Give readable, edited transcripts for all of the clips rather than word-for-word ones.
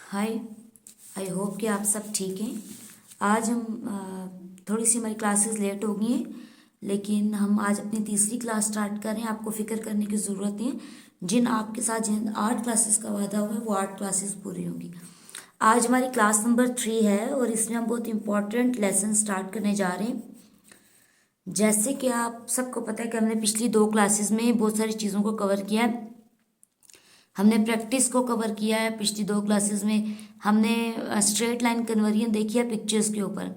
Hi. I hope कि आप सब ठीक हैं। आज हम थोड़ी सी हमारी क्लासेस लेट हो गई हैं, लेकिन हम आज अपनी तीसरी क्लास स्टार्ट कर रहे हैं। आपको फिक्र करने की ज़रूरत नहीं है। जिन आपके साथ जिन 8 क्लासेस का वादा हुआ है वो 8 क्लासेस पूरी होंगी। आज हमारी क्लास नंबर 3 है और इसमें हम बहुत इंपॉर्टेंट लेसन स्टार्ट करने जा रहे हैं। जैसे कि आप सबको पता है कि हमने पिछली 2 क्लासेस में बहुत सारी चीज़ों को कवर किया है। हमने प्रैक्टिस को कवर किया है पिछली 2 क्लासेस में। हमने स्ट्रेट लाइन कन्वर्जन देखी है पिक्चर्स के ऊपर।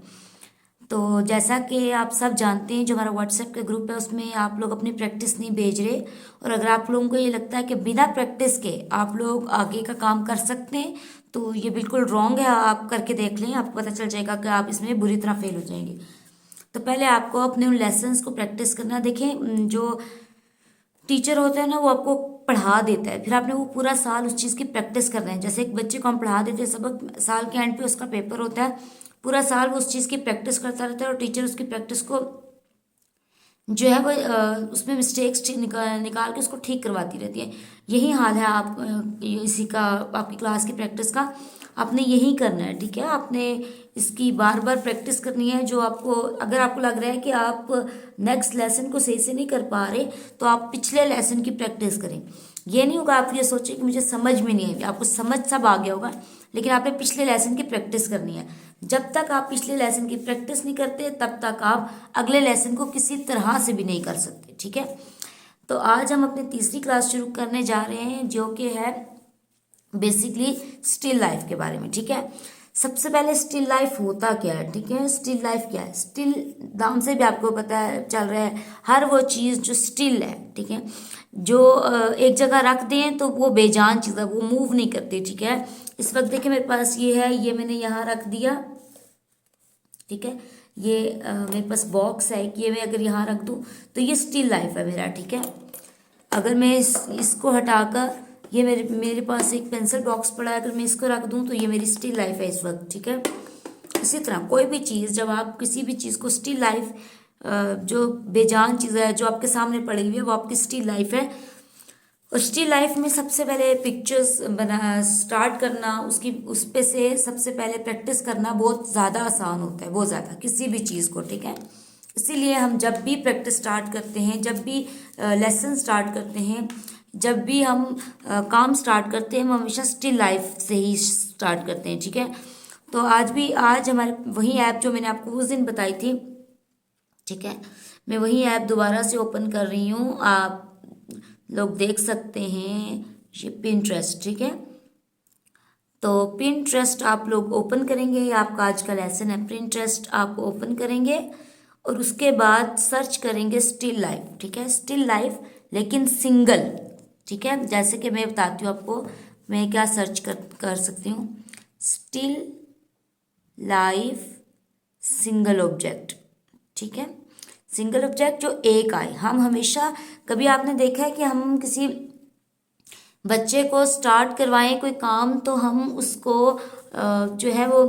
तो जैसा कि आप सब जानते हैं, जो हमारा व्हाट्सएप का ग्रुप है उसमें आप लोग अपनी प्रैक्टिस नहीं भेज रहे। और अगर आप लोगों को ये लगता है कि बिना प्रैक्टिस के आप लोग आगे का काम कर सकते हैं तो ये बिल्कुल रॉन्ग है। आप करके देख लें, आपको पता चल जाएगा कि आप इसमें बुरी तरह फेल हो जाएंगे। तो पहले आपको अपने उन लेसन्स को प्रैक्टिस करना। देखें, जो टीचर होता है ना वो आपको पढ़ा देता है, फिर आपने वो पूरा साल उस चीज़ की प्रैक्टिस करना है। जैसे एक बच्चे को हम पढ़ा देते हैं सबक, साल के एंड पे उसका पेपर होता है, पूरा साल वो उस चीज़ की प्रैक्टिस करता रहता है और टीचर उसकी प्रैक्टिस को जो है वो उसमें मिस्टेक्स निकाल निकाल के उसको ठीक करवाती रहती है। यही हाल है आप इसी का, आपकी क्लास की प्रैक्टिस का। आपने यही करना है, ठीक है। आपने इसकी बार बार प्रैक्टिस करनी है। जो आपको, अगर आपको लग रहा है कि आप नेक्स्ट लेसन को सही से नहीं कर पा रहे तो आप पिछले लेसन की प्रैक्टिस करें। ये नहीं होगा आप ये सोचें कि मुझे समझ में नहीं आई, आपको समझ सब आ गया होगा, लेकिन आपने पिछले लेसन की प्रैक्टिस करनी है। जब तक आप पिछले लेसन की प्रैक्टिस नहीं करते तब तक आप अगले लेसन को किसी तरह से भी नहीं कर सकते, ठीक है। तो आज हम अपनी तीसरी क्लास शुरू करने जा रहे हैं, जो कि है बेसिकली स्टिल लाइफ के बारे में, ठीक है। सबसे पहले स्टिल लाइफ होता क्या है, ठीक है। स्टिल लाइफ क्या है? स्टिल नाम से भी आपको पता है, चल रहा है, हर वो चीज़ जो स्टिल है, ठीक है, जो एक जगह रख दें तो वो बेजान चीज़ है, वो मूव नहीं करती, ठीक है। इस वक्त देखिए मेरे पास ये है, ये मैंने यहाँ रख दिया, ठीक है। ये मेरे पास बॉक्स है कि ये मैं अगर यहाँ रख दूँ तो ये स्टिल लाइफ है मेरा, ठीक है। अगर मैं इसको हटाकर, ये मेरे मेरे पास एक पेंसिल बॉक्स पड़ा है, अगर मैं इसको रख दूं तो ये मेरी स्टिल लाइफ है इस वक्त, ठीक है। इसी तरह कोई भी चीज़, जब आप किसी भी चीज़ को स्टिल लाइफ, जो बेजान चीज़ है जो आपके सामने पड़ी हुई है वो आपकी स्टिल लाइफ है। और स्टिल लाइफ में सबसे पहले पिक्चर्स बना स्टार्ट करना, उसकी उस पे से सबसे पहले प्रैक्टिस करना बहुत ज़्यादा आसान होता है, बहुत ज़्यादा, किसी भी चीज़ को, ठीक है। इसीलिए हम जब भी प्रैक्टिस स्टार्ट करते हैं, जब भी लेसन स्टार्ट करते हैं, जब भी हम काम स्टार्ट करते हैं, हम हमेशा स्टिल लाइफ से ही स्टार्ट करते हैं, ठीक है। तो आज हमारे वही ऐप जो मैंने आपको उस दिन बताई थी, ठीक है, मैं वही ऐप दोबारा से ओपन कर रही हूँ। आप लोग देख सकते हैं, ये पिंटरेस्ट, ठीक है। तो पिंटरेस्ट आप लोग ओपन करेंगे, ये आपका आज का लेसन है। पिंटरेस्ट आप ओपन करेंगे और उसके बाद सर्च करेंगे स्टिल लाइफ, ठीक है। स्टिल लाइफ लेकिन सिंगल, ठीक है। जैसे कि मैं बताती हूँ आपको मैं क्या सर्च कर सकती हूँ। स्टिल लाइफ सिंगल ऑब्जेक्ट, ठीक है। सिंगल ऑब्जेक्ट जो एक आए। हम हमेशा, कभी आपने देखा है कि हम किसी बच्चे को स्टार्ट करवाएं कोई काम तो हम उसको जो है वो,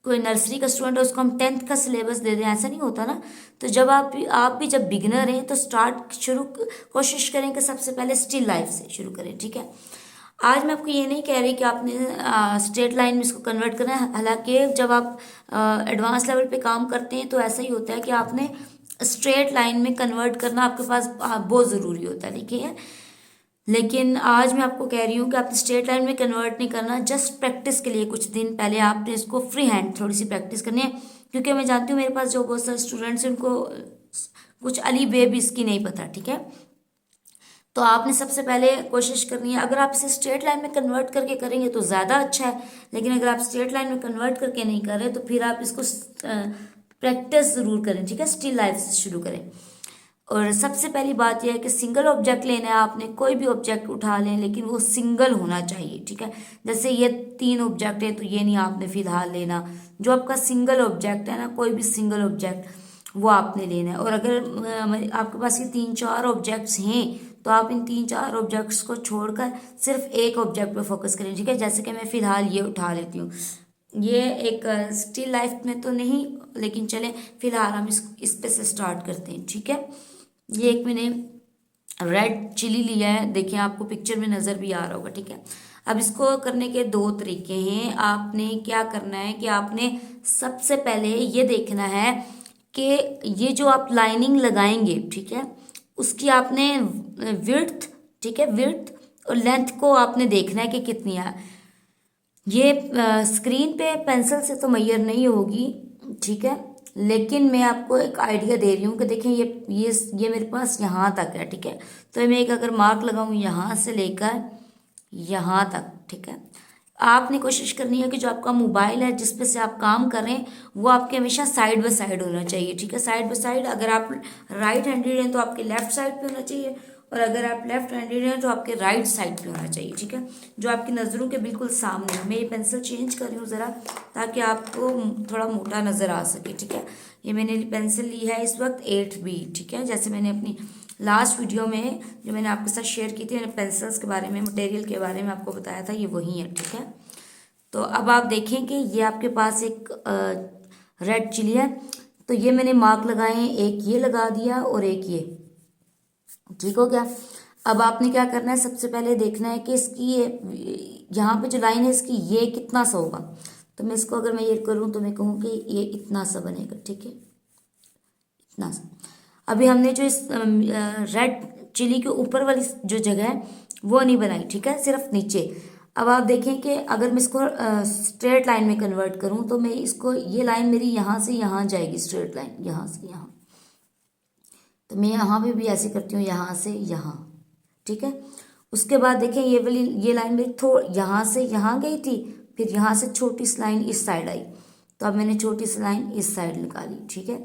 कोई नर्सरी का स्टूडेंट है उसको हम 10th का सिलेबस दे दें, ऐसा नहीं होता ना। तो जब आप भी जब बिगिनर हैं तो शुरू कोशिश करें कि सबसे पहले स्टिल लाइफ से शुरू करें, ठीक है। आज मैं आपको ये नहीं कह रही कि आपने स्ट्रेट लाइन में इसको कन्वर्ट करना है। हालांकि जब आप एडवांस लेवल पे काम करते हैं तो ऐसा ही होता है कि आपने स्ट्रेट लाइन में कन्वर्ट करना आपके पास बहुत ज़रूरी होता है, देखिए। लेकिन आज मैं आपको कह रही हूँ कि आपने स्ट्रेट लाइन में कन्वर्ट नहीं करना। जस्ट प्रैक्टिस के लिए कुछ दिन पहले आपने इसको फ्री हैंड थोड़ी सी प्रैक्टिस करनी है, क्योंकि मैं जानती हूँ मेरे पास जो बहुत सारे स्टूडेंट्स हैं उनको कुछ अली बे भी इसकी नहीं पता, ठीक है। तो आपने सबसे पहले कोशिश करनी है, अगर आप इसे स्ट्रेट लाइन में कन्वर्ट करके करेंगे तो ज़्यादा अच्छा है, लेकिन अगर आप स्ट्रेट लाइन में कन्वर्ट करके नहीं कर रहे तो फिर आप इसको प्रैक्टिस ज़रूर करें, ठीक है। स्टिल लाइफ से शुरू करें। और सबसे पहली बात यह है कि सिंगल ऑब्जेक्ट लेना है आपने। कोई भी ऑब्जेक्ट उठा लें लेकिन वो सिंगल होना चाहिए, ठीक है। जैसे ये 3 ऑब्जेक्ट है तो ये नहीं आपने फिलहाल लेना। जो आपका सिंगल ऑब्जेक्ट है ना, कोई भी सिंगल ऑब्जेक्ट वो आपने लेना है। और अगर आपके पास ये 3-4 ऑब्जेक्ट्स हैं तो आप इन 3-4 ऑब्जेक्ट्स को छोड़कर सिर्फ एक ऑब्जेक्ट पे फोकस करें, ठीक है। जैसे कि मैं फिलहाल ये उठा लेती हूँ, ये एक स्टिल लाइफ में तो नहीं, लेकिन चलें फिलहाल हम इस पे से स्टार्ट करते हैं, ठीक है। ये एक मैंने रेड चिली लिया है, देखिए आपको पिक्चर में नज़र भी आ रहा होगा, ठीक है। अब इसको करने के दो तरीके हैं। आपने क्या करना है कि आपने सबसे पहले ये देखना है कि ये जो आप लाइनिंग लगाएंगे, ठीक है, उसकी आपने विड्थ, ठीक है, विड्थ और लेंथ को आपने देखना है कि कितनी है। ये स्क्रीन पे पेंसिल से तो मैयर नहीं होगी, ठीक है, लेकिन मैं आपको एक आइडिया दे रही हूँ कि देखें ये मेरे पास यहाँ तक है, ठीक है। तो मैं एक अगर मार्क लगाऊँ यहाँ से लेकर यहाँ तक, ठीक है। आपने कोशिश करनी है कि जो आपका मोबाइल है जिस पे से आप काम कर रहे हैं वो आपके हमेशा साइड बाय साइड होना चाहिए, ठीक है, साइड बाय साइड। अगर आप राइट हैंडेड हैं तो आपके लेफ्ट साइड पे होना चाहिए, और अगर आप लेफ्ट हैंडेड हैं तो आपके राइट साइड पे होना चाहिए, ठीक है, जो आपकी नज़रों के बिल्कुल सामने हो। मैं ये पेंसिल चेंज कर रही हूँ ज़रा ताकि आपको थोड़ा मोटा नज़र आ सके, ठीक है। ये मैंने पेंसिल ली है इस वक्त 8B, ठीक है, जैसे मैंने अपनी लास्ट वीडियो में जो मैंने आपके साथ शेयर की थी, मैंने पेंसिल्स के बारे में, मटेरियल के बारे में आपको बताया था, ये वही है, ठीक है। तो अब आप देखें कि ये आपके पास एक रेड चिली है, तो ये मैंने मार्क लगाए हैं, एक ये लगा दिया और एक ये, ठीक हो गया। अब आपने क्या करना है, सबसे पहले देखना है कि इसकी ये यहाँ पे जो लाइन है इसकी ये कितना सा होगा। तो मैं इसको अगर मैं ये करूँ तो मैं कहूँ कि ये इतना सा बनेगा, ठीक है, इतना सा। अभी हमने जो इस रेड चिली के ऊपर वाली जो जगह है वो नहीं बनाई, ठीक है, सिर्फ नीचे। अब आप देखें कि अगर मैं इसको स्ट्रेट लाइन में कन्वर्ट करूँ तो मैं इसको, ये लाइन मेरी यहाँ से यहाँ जाएगी, स्ट्रेट लाइन यहाँ से यहाँ, तो मैं यहाँ पे भी ऐसे करती हूँ, यहाँ से यहाँ, ठीक है। उसके बाद देखें ये वाली ये लाइन मेरी यहाँ से यहाँ गई थी, फिर यहाँ से छोटी सी लाइन इस साइड आई, तो अब मैंने छोटी सी लाइन इस साइड निकाली, ठीक है।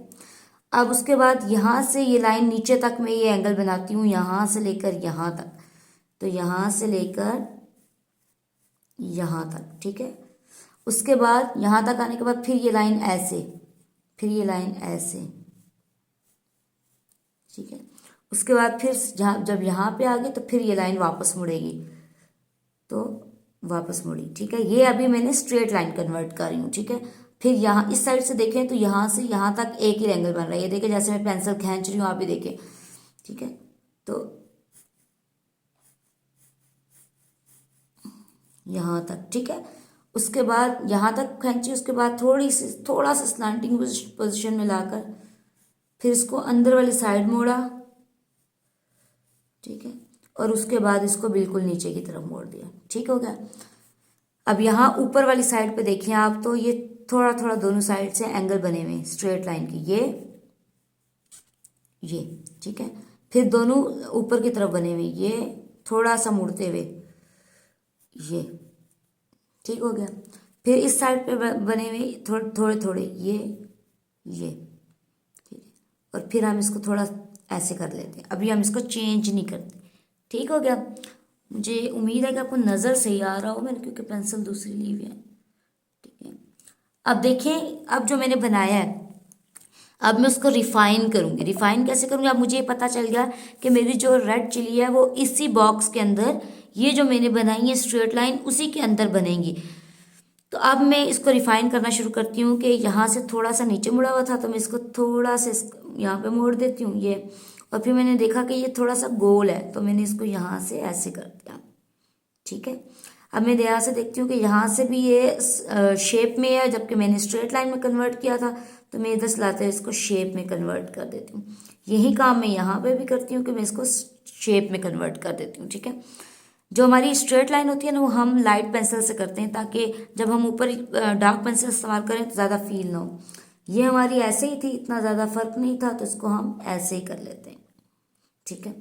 अब उसके बाद यहाँ से ये लाइन नीचे तक मैं ये एंगल बनाती हूँ, यहाँ से लेकर यहाँ तक, तो यहाँ से लेकर यहाँ तक, ठीक है। उसके बाद यहाँ तक आने के बाद फिर ये लाइन ऐसे, फिर ये लाइन ऐसे, ठीक है। उसके बाद फिर जब यहाँ पे आ गई तो फिर ये लाइन वापस मुड़ेगी, तो वापस मुड़ी, ठीक है। ये अभी मैंने स्ट्रेट लाइन कन्वर्ट कर रही हूँ, ठीक है। फिर यहाँ इस साइड से देखें तो यहाँ से यहाँ तक एक ही एंगल बन रहा है, ये देखें जैसे मैं पेंसिल खींच रही हूँ, आप भी देखें, ठीक है। तो यहाँ तक, ठीक है। उसके बाद यहाँ तक खींची, उसके बाद थोड़ा सा स्लांटिंग पोजिशन में लाकर फिर इसको अंदर वाली साइड मोड़ा, ठीक है, और उसके बाद इसको बिल्कुल नीचे की तरफ मोड़ दिया, ठीक हो गया। अब यहाँ ऊपर वाली साइड पे देखिए आप, तो ये थोड़ा थोड़ा दोनों साइड से एंगल बने हुए स्ट्रेट लाइन के, ये, ठीक है। फिर दोनों ऊपर की तरफ बने हुए, ये थोड़ा सा मुड़ते हुए, ये, ठीक हो गया। फिर इस साइड पे बने हुए थोड़े थोड़े ये, ठीक है। और फिर हम इसको थोड़ा ऐसे कर लेते हैं, अभी हम इसको चेंज नहीं करते, ठीक हो गया। मुझे उम्मीद है कि आपको नज़र सही आ रहा हो, मैंने क्योंकि पेंसिल दूसरी ली हुई है, ठीक है। अब देखें, अब जो मैंने बनाया है अब मैं उसको रिफाइन करूँगी। रिफाइन कैसे करूँगी, अब मुझे ये पता चल गया कि मेरी जो रेड चिली है वो इसी बॉक्स के अंदर, ये जो मैंने बनाई है स्ट्रेट लाइन उसी के अंदर बनेंगी। तो अब मैं इसको रिफाइन करना शुरू करती हूँ कि यहाँ से थोड़ा सा नीचे मुड़ा हुआ था तो मैं इसको थोड़ा सा यहाँ पे मोड़ देती हूँ ये, और फिर मैंने देखा कि ये थोड़ा सा गोल है तो मैंने इसको यहाँ से ऐसे कर दिया, ठीक है। अब मैं यहाँ से देखती हूँ कि यहाँ से भी ये शेप में है, जबकि मैंने स्ट्रेट लाइन में कन्वर्ट किया था, तो मैं इधर से लाते इसको शेप में कन्वर्ट कर देती हूँ। यही काम मैं यहाँ पे भी करती हूँ कि मैं इसको शेप में कन्वर्ट कर देती हूँ, ठीक है। जो हमारी स्ट्रेट लाइन होती है ना वो हम लाइट पेंसिल से करते हैं ताकि जब हम ऊपर डार्क पेंसिल इस्तेमाल करें तो ज़्यादा फील ना हो। ये हमारी ऐसे ही थी, इतना ज़्यादा फर्क नहीं था, तो इसको हम ऐसे ही कर लेते हैं, ठीक है।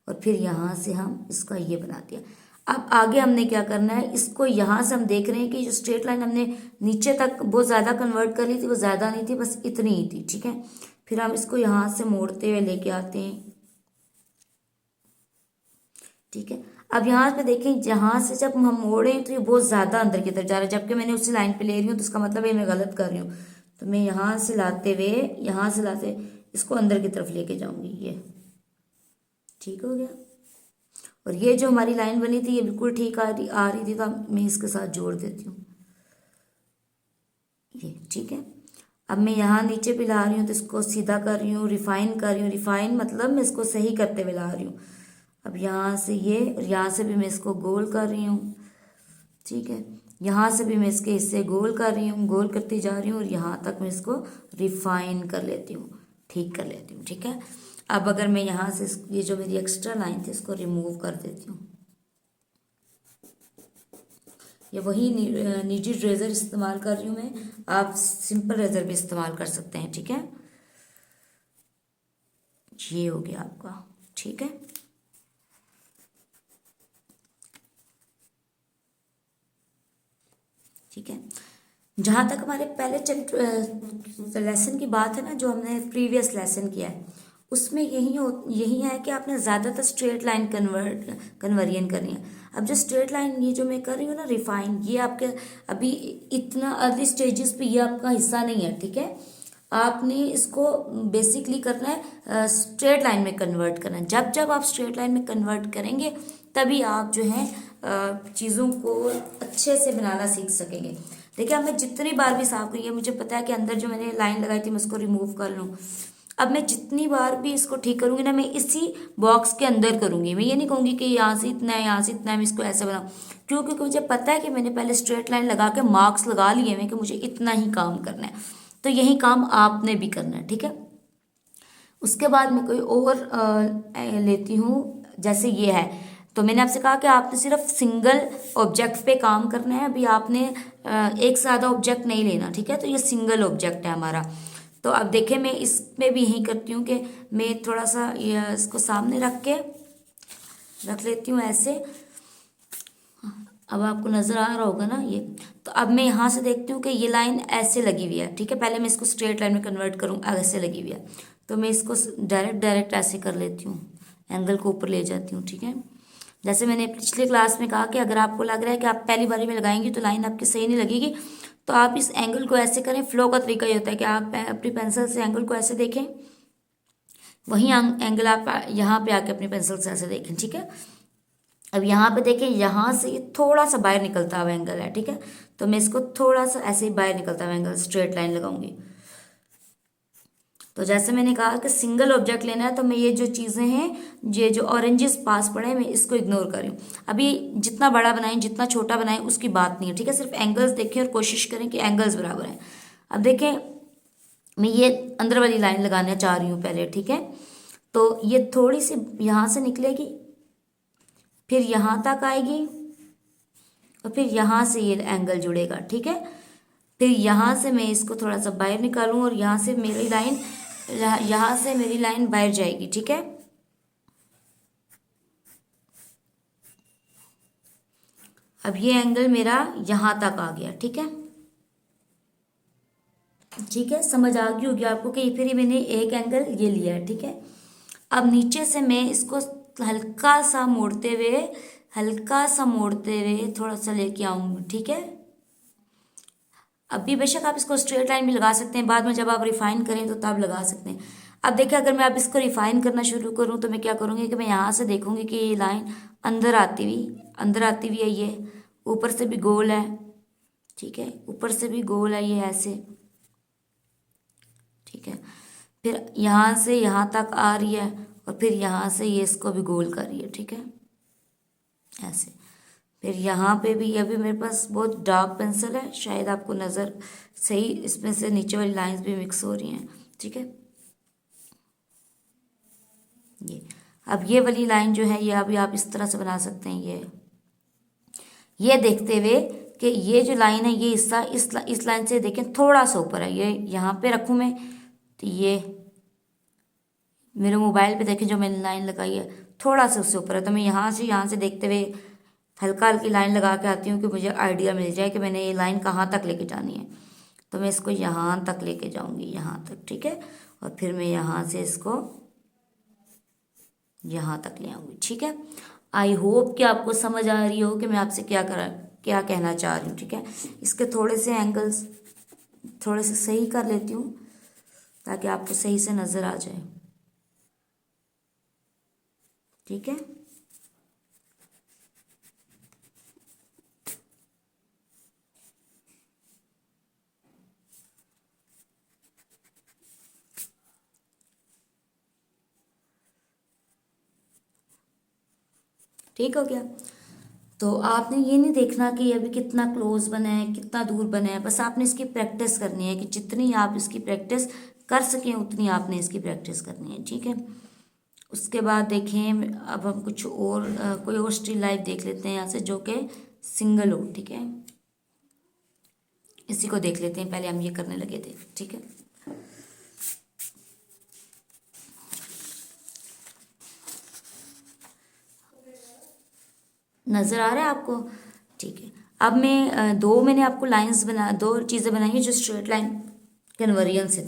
और फिर यहाँ से हम इसका ये बना दिया। अब आगे हमने क्या करना है, इसको यहाँ से हम देख रहे हैं कि जो स्ट्रेट लाइन हमने नीचे तक बहुत ज़्यादा कन्वर्ट कर ली थी, वो ज़्यादा नहीं थी, बस इतनी ही थी, ठीक है। फिर हम इसको यहाँ से मोड़ते हुए लेके आते हैं, ठीक है। अब यहाँ पे देखें, जहाँ से जब हम मोड़े तो ये बहुत ज़्यादा अंदर की तरफ जा रहा है, जबकि मैंने उसी लाइन पे ले रही हूँ, तो इसका मतलब है मैं गलत कर रही हूँ। तो मैं यहाँ से लाते हुए इसको अंदर की तरफ लेके जाऊँगी, ये ठीक हो गया। और ये जो हमारी लाइन बनी थी ये बिल्कुल ठीक आ रही थी, तो मैं इसके साथ जोड़ देती हूँ, ये ठीक है। अब मैं यहाँ नीचे भी ला रही हूँ तो इसको सीधा कर रही हूँ, रिफाइन कर रही हूँ। रिफाइन मतलब मैं इसको सही करते हुए ला रही हूँ। अब यहाँ से ये और यहाँ से भी मैं इसको गोल कर रही हूँ, ठीक है। यहाँ से भी मैं इसके हिस्से गोल कर रही हूँ, गोल करती जा रही हूँ और यहाँ तक मैं इसको रिफाइन कर लेती हूँ, ठीक कर लेती हूँ, ठीक है। अब अगर मैं यहाँ से ये जो मेरी एक्स्ट्रा लाइन थी इसको रिमूव कर देती हूँ। ये वही निजी रेज़र इस्तेमाल कर रही हूँ मैं, आप सिंपल रेज़र भी इस्तेमाल कर सकते हैं, ठीक है। ये हो गया आपका, ठीक है। ठीक है, जहाँ तक हमारे पहले लेसन की बात है ना, जो हमने प्रीवियस लेसन किया है, उसमें यही है कि आपने ज़्यादातर स्ट्रेट लाइन कन्वर्जन करनी है। अब जो स्ट्रेट लाइन ये जो मैं कर रही हूँ ना रिफाइन, ये आपके अभी इतना अर्ली स्टेजेस पे ये आपका हिस्सा नहीं है, ठीक है। आपने इसको बेसिकली करना है स्ट्रेट लाइन में कन्वर्ट करना है। जब जब आप स्ट्रेट लाइन में कन्वर्ट करेंगे तभी आप जो है चीज़ों को अच्छे से बनाना सीख सकेंगे। देखिए, अब मैं जितनी बार भी साफ करूँगी, मुझे पता है कि अंदर जो मैंने लाइन लगाई थी मैं उसको रिमूव कर लूँ। अब मैं जितनी बार भी इसको ठीक करूँगी ना, मैं इसी बॉक्स के अंदर करूँगी। मैं ये नहीं कहूँगी कि यहाँ से इतना है, यहाँ से इतना है, मैं इसको ऐसे बनाऊँ। क्यों? क्योंकि मुझे पता है कि मैंने पहले स्ट्रेट लाइन लगा के मार्क्स लगा लिए हैं कि मुझे इतना ही काम करना है, तो यही काम आपने भी करना है, ठीक है। उसके बाद मैं कोई और लेती हूँ, जैसे ये है, तो मैंने आपसे कहा कि आपने सिर्फ सिंगल ऑब्जेक्ट पे काम करना है। अभी आपने एक से ज़्यादा ऑब्जेक्ट नहीं लेना, ठीक है। तो ये सिंगल ऑब्जेक्ट है हमारा। तो अब देखें, मैं इसमें भी यही करती हूँ कि मैं थोड़ा सा इसको सामने रख लेती हूँ ऐसे। अब आपको नज़र आ रहा होगा ना ये। तो अब मैं यहाँ से देखती हूँ कि ये लाइन ऐसे लगी हुई है, ठीक है। पहले मैं इसको स्ट्रेट लाइन में कन्वर्ट करूँ, ऐसे लगी हुई है, तो मैं इसको डायरेक्ट ऐसे कर लेती हूँ, एंगल को ऊपर ले जाती हूँ, ठीक है। जैसे मैंने पिछले क्लास में कहा कि अगर आपको लग रहा है कि आप पहली बारी में लगाएंगी तो लाइन आपकी सही नहीं लगेगी, तो आप इस एंगल को ऐसे करें। फ्लो का तरीका ये होता है कि आप अपनी पेंसिल से एंगल को ऐसे देखें, वही एंगल आप यहाँ पे आके अपनी पेंसिल से ऐसे देखें, ठीक है। अब यहाँ पे देखें, यहाँ से ये थोड़ा सा बाहर निकलता हुआ एंगल है, ठीक है। तो मैं इसको थोड़ा सा ऐसे ही बाहर निकलता हुआ एंगल स्ट्रेट लाइन लगाऊंगी। तो जैसे मैंने कहा कि सिंगल ऑब्जेक्ट लेना है, तो मैं ये जो चीज़ें हैं, ये जो ऑरेंजेस पास पड़े हैं, मैं इसको इग्नोर कर रही हूँ। अभी जितना बड़ा बनाएं जितना छोटा बनाएं उसकी बात नहीं है, ठीक है। सिर्फ एंगल्स देखें और कोशिश करें कि एंगल्स बराबर हैं। अब देखें, मैं ये अंदर वाली लाइन लगाना चाह रही हूँ पहले, ठीक है। तो ये थोड़ी सी यहाँ से निकलेगी, फिर यहाँ तक आएगी और फिर यहाँ से ये एंगल जुड़ेगा, ठीक है। फिर यहाँ से मैं इसको थोड़ा सा बाहर निकालूँ और यहाँ से मेरी लाइन बाहर जाएगी, ठीक है। अब ये एंगल मेरा यहाँ तक आ गया, ठीक है। ठीक है, समझ आ गई होगी आपको कि फिर मैंने एक एंगल ये लिया है, ठीक है। अब नीचे से मैं इसको हल्का सा मोड़ते हुए थोड़ा सा लेके आऊंगी, ठीक है। अभी बेशक आप इसको स्ट्रेट लाइन भी लगा सकते हैं, बाद में जब आप रिफाइन करें तो तब लगा सकते हैं। अब देखिए, अगर मैं अब इसको रिफाइन करना शुरू करूँ तो मैं क्या करूँगी कि मैं यहाँ से देखूँगी कि ये लाइन अंदर आती हुई है, ये ऊपर से भी गोल है, ठीक है, ऊपर से भी गोल है ये ऐसे, ठीक है। फिर यहाँ से यहाँ तक आ रही है और फिर यहाँ से ये इसको भी गोल कर रही है, ठीक है, ऐसे। फिर यहाँ पे भी, अभी मेरे पास बहुत डार्क पेंसिल है, शायद आपको नज़र सही, इसमें से नीचे वाली लाइंस भी मिक्स हो रही हैं, ठीक है। ये अब ये वाली लाइन जो है ये अभी आप इस तरह से बना सकते हैं। ये देखते हुए कि ये जो लाइन है ये हिस्सा इस लाइन से देखें थोड़ा सा ऊपर है, ये यहाँ पे रखूँ मैं, तो ये मेरे मोबाइल पे देखें जो मैंने लाइन लगाई है थोड़ा सा उससे ऊपर है, तो मैं यहाँ से देखते हुए हल्का हल्की लाइन लगा के आती हूँ कि मुझे आइडिया मिल जाए कि मैंने ये लाइन कहाँ तक लेके जानी है। तो मैं इसको यहाँ तक लेके जाऊँगी, यहाँ तक, ठीक है। और फिर मैं यहाँ से इसको यहाँ तक ले आऊँगी, ठीक है। आई होप कि आपको समझ आ रही हो कि मैं आपसे क्या कहना चाह रही हूँ, ठीक है। इसके थोड़े से एंगल्स थोड़े से सही कर लेती हूँ ताकि आपको सही से नज़र आ जाए, ठीक है। ठीक हो गया। तो आपने ये नहीं देखना कि अभी कितना क्लोज बना है, कितना दूर बना है, बस आपने इसकी प्रैक्टिस करनी है कि जितनी आप इसकी प्रैक्टिस कर सकें उतनी आपने इसकी प्रैक्टिस करनी है, ठीक है। उसके बाद देखें, अब हम कुछ और कोई और स्टिल लाइफ देख लेते हैं यहाँ से जो कि सिंगल हो, ठीक है। इसी को देख लेते हैं, पहले हम ये करने लगे थे, ठीक है। नज़र आ रहा है आपको, ठीक है। अब मैं मैंने आपको लाइंस बना, दो चीज़ें बनाई हैं जो स्ट्रेट लाइन कन्वर्जेंस है।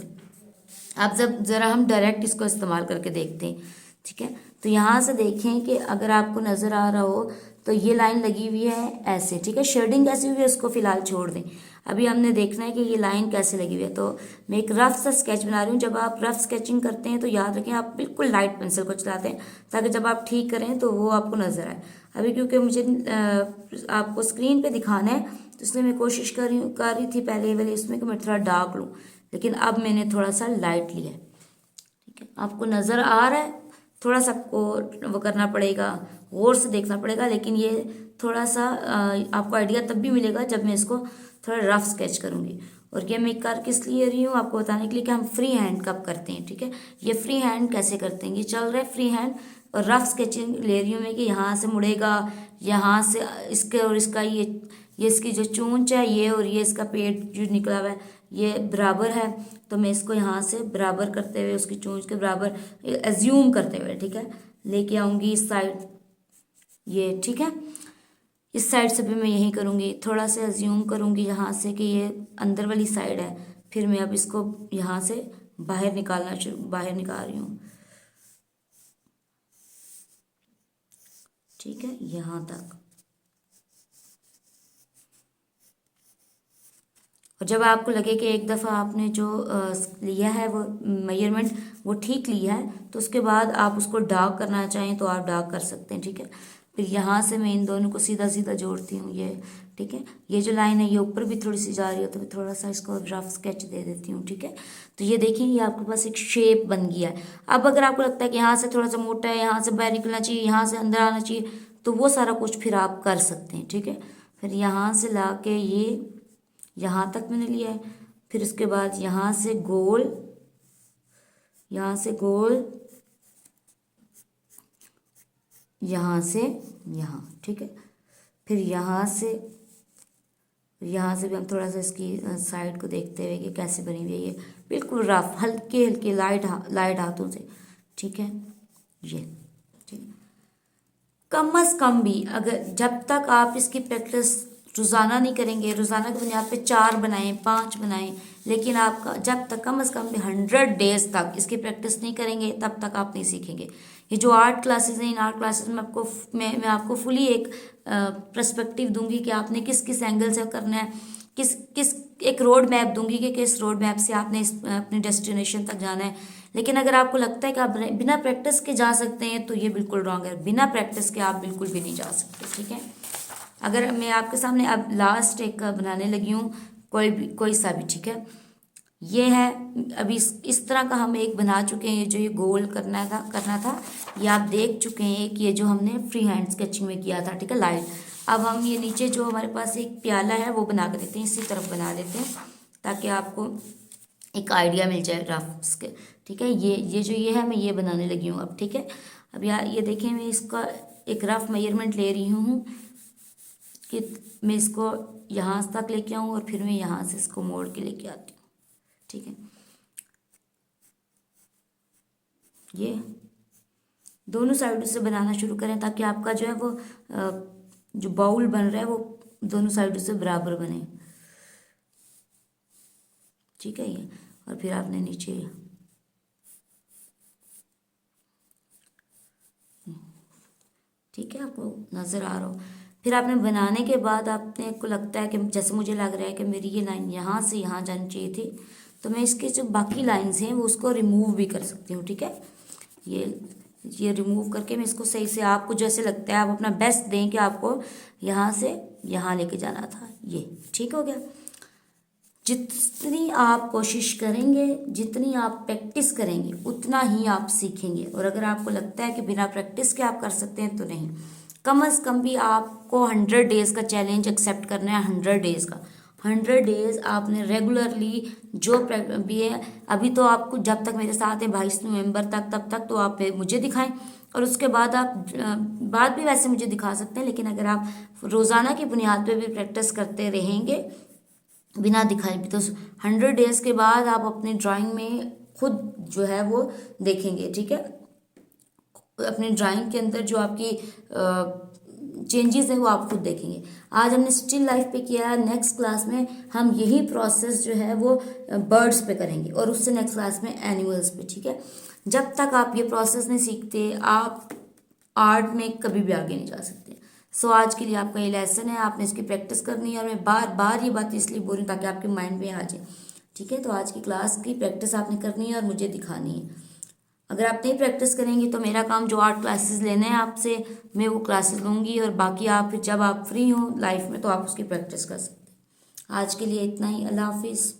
अब जब ज़रा हम डायरेक्ट इसको इस्तेमाल करके देखते हैं, ठीक है। तो यहाँ से देखें कि अगर आपको नज़र आ रहा हो तो ये लाइन लगी हुई है ऐसे, ठीक है। शेडिंग कैसी हुई है उसको फिलहाल छोड़ दें, अभी हमने देखना है कि ये लाइन कैसे लगी हुई है। तो मैं एक रफ सा स्केच बना रही हूँ। जब आप रफ स्केचिंग करते हैं तो याद रखें आप बिल्कुल लाइट पेंसिल को चलाते हैं, ताकि जब आप ठीक करें तो वो आपको नज़र आए। अभी क्योंकि मुझे आपको स्क्रीन पे दिखाना है, तो इसलिए मैं कोशिश कर रही थी पहले वाले इसमें कि मैं थोड़ा डार्क लूँ, लेकिन अब मैंने थोड़ा सा लाइट लिया है, ठीक है। आपको नज़र आ रहा है, थोड़ा सा आपको वो करना पड़ेगा, गौर से देखना पड़ेगा, लेकिन ये थोड़ा सा आपको आइडिया तब भी मिलेगा जब मैं इसको थोड़ा रफ स्केच करूँगी। और ये मैं कर किस लिए रही हूँ आपको बताने के लिए कि हम फ्री हैंड कब करते हैं, ठीक है। ये फ्री हैंड कैसे करते हैं, ये चल रहा है फ्री हैंड, और रफ स्केचिंग ले रही हूँ मैं कि यहाँ से मुड़ेगा, यहाँ से इसके और इसका ये इसकी जो चोंच है ये, और ये इसका पेट जो निकला हुआ है ये बराबर है, तो मैं इसको यहाँ से बराबर करते हुए उसकी चोंच के बराबर एज्यूम करते हुए, ठीक है, लेके आऊँगी इस साइड ये, ठीक है। इस साइड से भी मैं यही करूँगी, थोड़ा सा एज्यूम करूँगी यहाँ से कि ये अंदर वाली साइड है, फिर मैं अब इसको यहाँ से बाहर निकाल रही हूँ, ठीक है, यहाँ तक। और जब आपको लगे कि एक दफ़ा आपने जो लिया है वो मेजरमेंट वो ठीक लिया है, तो उसके बाद आप उसको डार्क करना चाहें तो आप डार्क कर सकते हैं, ठीक है। फिर यहाँ से मैं इन दोनों को सीधा सीधा जोड़ती हूँ ये, ठीक है। ये जो लाइन है ये ऊपर भी थोड़ी सी जा रही है, तो मैं थोड़ा सा इसको रफ स्केच दे देती हूँ, ठीक है। तो ये देखिए ये आपके पास एक शेप बन गया है। अब अगर आपको लगता है कि यहाँ से थोड़ा सा मोटा है, यहाँ से बाहर निकलना चाहिए, यहाँ से अंदर आना चाहिए, तो वो सारा कुछ फिर आप कर सकते हैं, ठीक है। फिर यहाँ से ला के ये यहाँ तक मैंने लिया है, फिर उसके बाद यहाँ से गोल, यहाँ से गोल, यहाँ से यहाँ, ठीक है। फिर यहाँ से भी हम थोड़ा सा इसकी साइड को देखते हुए कि कैसे बनी हुई है ये, बिल्कुल रफ, हल्के हल्के लाइट हाथों से, ठीक है। ये ठीक है। कम अज़ कम भी अगर जब तक आप इसकी प्रैक्टिस रोज़ाना नहीं करेंगे, रोज़ाना की बुनियाद पे 4 बनाएं 5 बनाएं, लेकिन आपका जब तक कम अज़ कम भी 100 डेज तक इसकी प्रैक्टिस नहीं करेंगे तब तक आप नहीं सीखेंगे। ये जो आर्ट क्लासेस हैं, इन आर्ट क्लासेस में मैं आपको फुली एक पर्सपेक्टिव दूंगी कि आपने किस किस एंगल से करना है, किस किस एक रोड मैप दूंगी कि किस रोड मैप से आपने अपने डेस्टिनेशन तक जाना है। लेकिन अगर आपको लगता है कि आप बिना प्रैक्टिस के जा सकते हैं तो ये बिल्कुल रॉन्ग है, बिना प्रैक्टिस के आप बिल्कुल भी नहीं जा सकते, ठीक है। अगर मैं आपके सामने अब लास्ट एक बनाने लगी हूँ, कोई सा भी, ठीक है। ये है अभी इस तरह का हम एक बना चुके हैं, जो ये गोल करना था ये आप देख चुके हैं कि ये जो हमने फ्री हैंड स्केचिंग में किया था, ठीक है, लाइट। अब हम ये नीचे जो हमारे पास एक प्याला है वो बना कर देते हैं, इसी तरफ बना देते हैं ताकि आपको एक आइडिया मिल जाए रफ के, ठीक है। ये जो ये है मैं ये बनाने लगी हूँ अब, ठीक है। अब यार ये देखें मैं इसका एक रफ मेजरमेंट ले रही हूँ कि मैं इसको यहाँ तक लेके आऊँ और फिर मैं यहाँ से इसको मोड़ के लेके आती हूँ, ठीक है। ये दोनों साइडों से बनाना शुरू करें ताकि आपका जो है वो जो बाउल बन रहा है वो दोनों साइडों से बराबर बने, ठीक है। ये और फिर आपने नीचे ठीक है, आपको नज़र आ रहा हो। फिर आपने बनाने के बाद आपने को लगता है कि जैसे मुझे लग रहा है कि मेरी ये लाइन यहाँ से यहाँ जानी चाहिए थी, तो मैं इसके जो बाकी लाइंस हैं वो उसको रिमूव भी कर सकती हूँ, ठीक है। ये रिमूव करके मैं इसको सही से, आपको जैसे लगता है आप अपना बेस्ट दें कि आपको यहाँ से यहाँ लेके जाना था, ये ठीक हो गया। जितनी आप कोशिश करेंगे, जितनी आप प्रैक्टिस करेंगे उतना ही आप सीखेंगे। और अगर आपको लगता है कि बिना प्रैक्टिस के आप कर सकते हैं तो नहीं, कम से कम भी आपको 100 डेज़ का चैलेंज एक्सेप्ट करना है। 100 डेज़ का, 100 डेज़ आपने रेगुलरली जो भी है, अभी तो आपको जब तक मेरे साथ है 22 नवंबर तक, तब तक तो आप मुझे दिखाएं, और उसके बाद आप बाद भी वैसे मुझे दिखा सकते हैं। लेकिन अगर आप रोज़ाना की बुनियाद पे भी प्रैक्टिस करते रहेंगे बिना दिखाए भी, तो 100 डेज़ के बाद आप अपनी ड्राइंग में खुद जो है वो देखेंगे। ठीक है, अपने ड्राइंग के अंदर जो आपकी चेंजेस है वो आप खुद देखेंगे। आज हमने स्टिल लाइफ पे किया है, नेक्स्ट क्लास में हम यही प्रोसेस जो है वो बर्ड्स पे करेंगे, और उससे नेक्स्ट क्लास में एनिमल्स पे। ठीक है, जब तक आप ये प्रोसेस नहीं सीखते आप आर्ट में कभी भी आगे नहीं जा सकते। सो आज के लिए आपका ये लेसन है, आपने इसकी प्रैक्टिस करनी है, और मैं बार बार ये बात इसलिए बोल रही हूँ ताकि आपके माइंड में आ जाए। ठीक है, तो आज की क्लास की प्रैक्टिस आपने करनी है और मुझे दिखानी है। अगर आप नहीं प्रैक्टिस करेंगे तो मेरा काम जो आर्ट क्लासेस लेना है आपसे, मैं वो क्लासेस लूँगी, और बाकी आप जब आप फ्री हो लाइफ में तो आप उसकी प्रैक्टिस कर सकते हैं। आज के लिए इतना ही, अल्लाह हाफिज़।